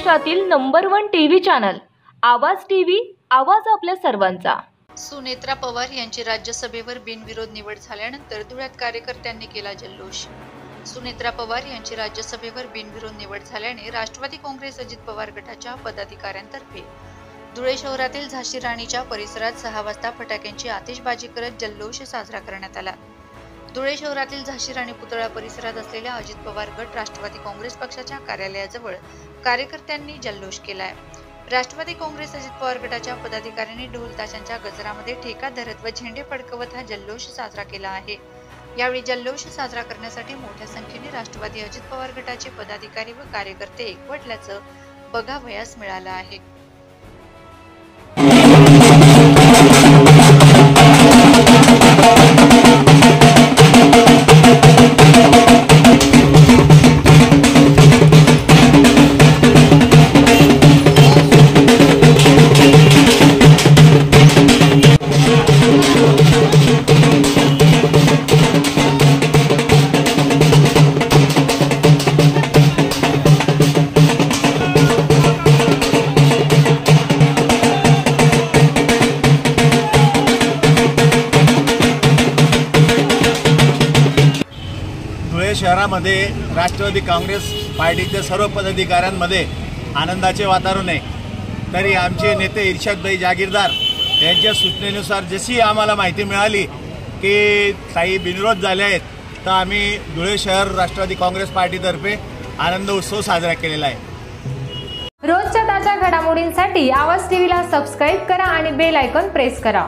महाराष्ट्रातील number 1 TV channel आवाज TV, आवाज आपल्या सर्वांचा। सुनेत्रा पवार यांची राज्यसभेवर बिनविरोध निवड झाल्यानंतर धुळ्यात कार्यकर्त्यांनी केला जल्लोष। सुनेत्रा पवार यांची राज्यसभेवर बिनविरोध निवड झाल्याने राष्ट्रवादी काँग्रेस अजित पवार गटाच्या पदाधिकाऱ्यांतर्फे धुळे शहरातील झाशी राणीच्या परिसरात 6 वाजता फटाक्यांची आतिषबाजी करत जल्लोष साजरा करण्यात आला। धुळे शहरातील झाशी राणी पुतळा परिसरात असलेल्या अजित पवार गट राष्ट्रवादी काँग्रेस पक्षाच्या कार्यालयाजवळ कार्यकर्त्यांनी जल्लोष केलाय। राष्ट्रवादी काँग्रेस अजित पवार गटाच्या पदाधिकाऱ्यांनी ढोल ताशांच्या गजरामध्ये ठेका धरत व झेंडे फडकवत हा जल्लोष साजरा केला आहे। यावेळी जल्लोष साजरा करण्यासाठी मोठ्या संख्येने राष्ट्रवादी अजित पवार गटाचे पदाधिकारी व कार्यकर्ते एकवटल्याचं बघावयास मिळालं आहे। शहरामध्ये राष्ट्रवादी काँग्रेस पार्टीच्या सर्व पदाधिकाऱ्यांमध्ये आनंदाचे वातावरण आहे। तरी आमचे नेते इर्शादभाई जागीरदार यांच्या सूचनेनुसार जशी आम्हाला माहिती मिळाली की काही बिनविरोध झाले आहेत, तर आम्ही धुळे शहर राष्ट्रवादी काँग्रेस पार्टीतर्फे आनंद उत्सव साजरा केलेला आहे। रोजच्या ताज्या घडामोडींसाठी आवाज टीव्हीला सबस्क्राइब करा आणि बेल आयकॉन प्रेस करा।